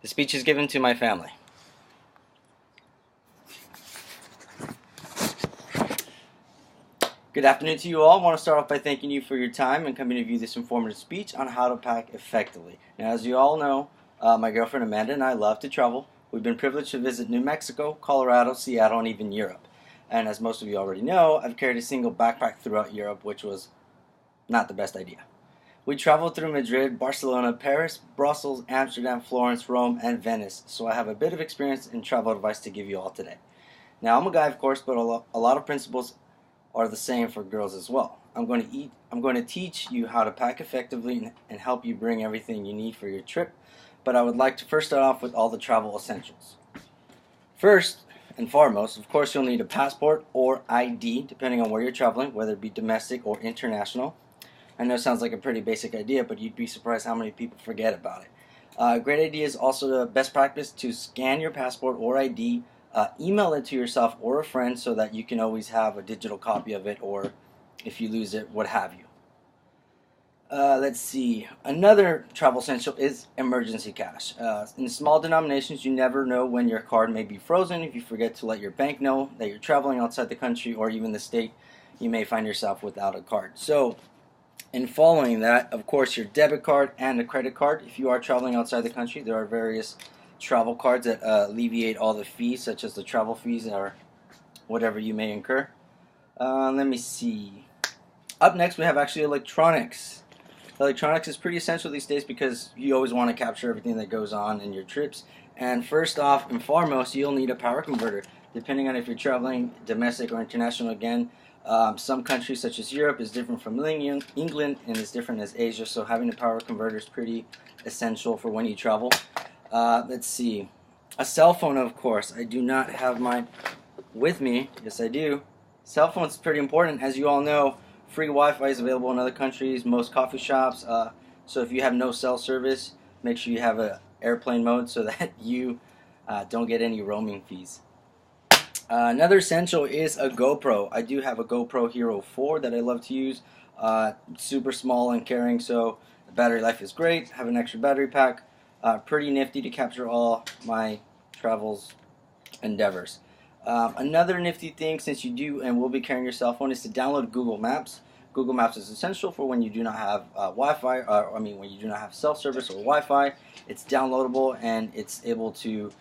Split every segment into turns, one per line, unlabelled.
The speech is given to my family. Good afternoon to you all. I want to start off by thanking you for your time and coming to view this informative speech on how to pack effectively. Now, as you all know, my girlfriend Amanda and I love to travel. We've been privileged to visit New Mexico, Colorado, Seattle, and even Europe. And as most of you already know, I've carried a single backpack throughout Europe, which was not the best idea. We traveled through Madrid, Barcelona, Paris, Brussels, Amsterdam, Florence, Rome, and Venice, so I have a bit of experience and travel advice to give you all today. Now, I'm a guy, of course, but a lot of principles are the same for girls as well. I'm going to teach you how to pack effectively and help you bring everything you need for your trip, but I would like to first start off with all the travel essentials. First and foremost, of course, you'll need a passport or ID, depending on where you're traveling, whether it be domestic or international. I know it sounds like a pretty basic idea, but you'd be surprised how many people forget about it. Great idea is also the best practice to scan your passport or ID, email it to yourself or a friend so that you can always have a digital copy of it, or if you lose it, what have you. Let's see. Another travel essential is emergency cash. In small denominations, you never know when your card may be frozen. If you forget to let your bank know that you're traveling outside the country or even the state, you may find yourself without a card. So, in following that, of course, your debit card and a credit card. If you are traveling outside the country, there are various travel cards that alleviate all the fees, such as the travel fees or whatever you may incur. Let me see. Up next, we have actually electronics. Electronics is pretty essential these days because you always want to capture everything that goes on in your trips. And first off and foremost, you'll need a power converter. Depending on if you're traveling domestic or international, again, some countries such as Europe is different from England and is different as Asia, so having a power converter is pretty essential for when you travel. Let's see. A cell phone, of course. I do not have mine with me. Yes, I do. Cell phone's pretty important. As you all know, free Wi-Fi is available in other countries, most coffee shops. So if you have no cell service, make sure you have a airplane mode so that you don't get any roaming fees. Another essential is a GoPro. I do have a GoPro Hero 4 that I love to use. Super small and carrying, so the battery life is great. Have an extra battery pack. Pretty nifty to capture all my travels endeavors. Another nifty thing, since you do and will be carrying your cell phone, is to download Google Maps. Google Maps is essential for when you do not have Wi-Fi, when you do not have cell service or Wi-Fi. It's downloadable and it's able to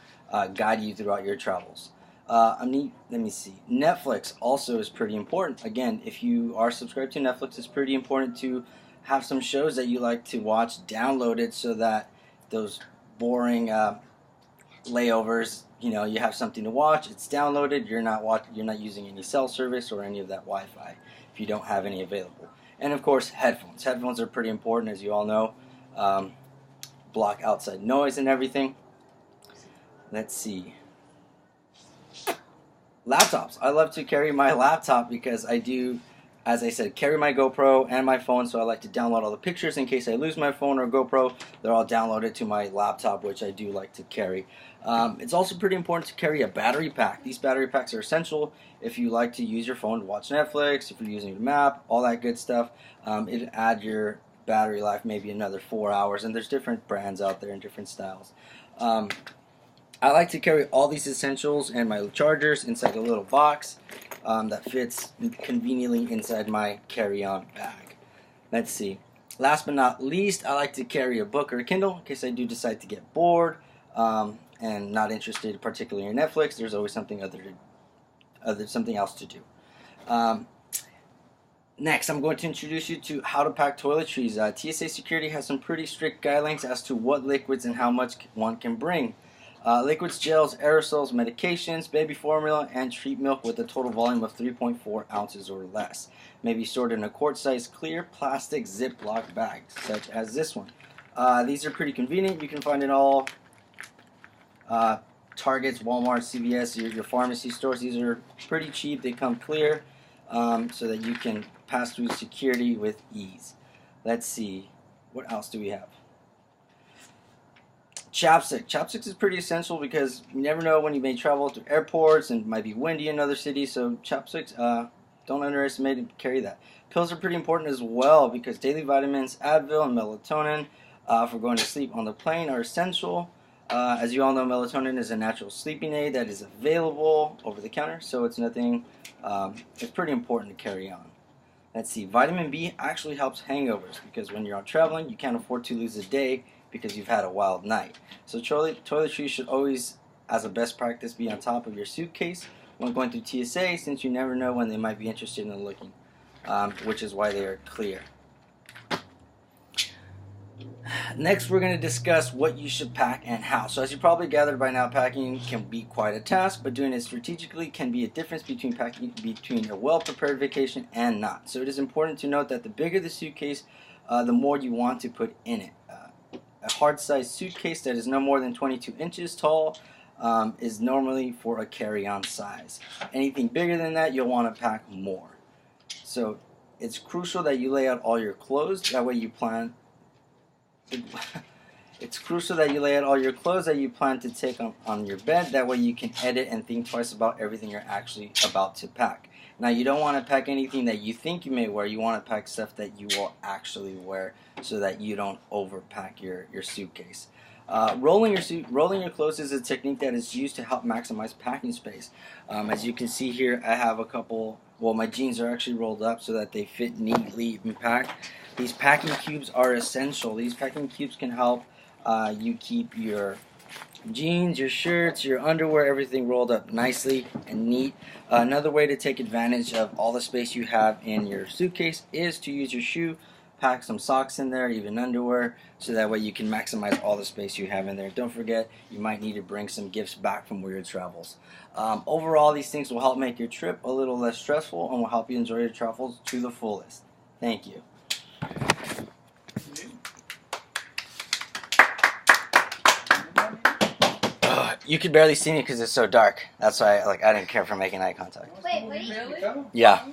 guide you throughout your travels. Let me see. Netflix also is pretty important. Again, if you are subscribed to Netflix, it's pretty important to have some shows that you like to watch downloaded so that those boring layovers, you have something to watch. It's downloaded. You're not using any cell service or any of that Wi-Fi if you don't have any available. And of course, headphones. Headphones are pretty important, as you all know. Block outside noise and everything. Let's see. Laptops. I love to carry my laptop because I do, as I said, carry my GoPro and my phone, so I like to download all the pictures in case I lose my phone or GoPro. They're all downloaded to my laptop, which I do like to carry. It's also pretty important to carry a battery pack. These battery packs are essential if you like to use your phone to watch Netflix, if you're using a map, all that good stuff. It'll add your battery life maybe another 4 hours, and there's different brands out there and different styles. I like to carry all these essentials and my chargers inside a little box that fits conveniently inside my carry-on bag. Let's see. Last but not least, I like to carry a book or a Kindle in case I do decide to get bored and not interested particularly in Netflix. There's always something something else to do. Next, I'm going to introduce you to how to pack toiletries. TSA security has some pretty strict guidelines as to what liquids and how much one can bring. Liquids, gels, aerosols, medications, baby formula, and treat milk with a total volume of 3.4 ounces or less. May be stored in a quart-sized clear plastic Ziploc bag, such as this one. These are pretty convenient. You can find it all Targets, Walmart, CVS, your pharmacy stores. These are pretty cheap. They come clear so that you can pass through security with ease. Let's see. What else do we have? Chapstick. Chapstick is pretty essential because you never know when you may travel to airports and it might be windy in other cities, so chapsticks, don't underestimate and carry that. Pills are pretty important as well because daily vitamins, Advil, and melatonin for going to sleep on the plane are essential. As you all know, melatonin is a natural sleeping aid that is available over the counter, so it's nothing. It's pretty important to carry on. Let's see. Vitamin B actually helps hangovers because when you're out traveling, you can't afford to lose a day because you've had a wild night. So toiletries should always, as a best practice, be on top of your suitcase when going through TSA, since you never know when they might be interested in looking, which is why they are clear. Next, we're going to discuss what you should pack and how. So as you probably gathered by now, packing can be quite a task, but doing it strategically can be a difference between packing between a well-prepared vacation and not. So it is important to note that the bigger the suitcase, the more you want to put in it. A hard-sized suitcase that is no more than 22 inches tall is normally for a carry-on size. Anything bigger than that, you'll want to pack more. So it's crucial that you lay out all your clothes. That way you plan. It's crucial that you lay out all your clothes that you plan to take on your bed. That way you can edit and think twice about everything you're actually about to pack. Now, you don't want to pack anything that you think you may wear. You want to pack stuff that you will actually wear so that you don't overpack your suitcase. Rolling your clothes is a technique that is used to help maximize packing space. As you can see here, I have a couple. Well, my jeans are actually rolled up so that they fit neatly and packed. These packing cubes are essential. These packing cubes can help you keep your jeans, your shirts, your underwear, everything rolled up nicely and neat. Another way to take advantage of all the space you have in your suitcase is to use your shoe. Pack some socks in there, even underwear, so that way you can maximize all the space you have in there. Don't forget, you might need to bring some gifts back from weird travels. Overall, these things will help make your trip a little less stressful and will help you enjoy your travels to the fullest. Thank you. You could barely see me because it's so dark. That's why I didn't care for making eye contact.
Wait, what? Really?
Yeah.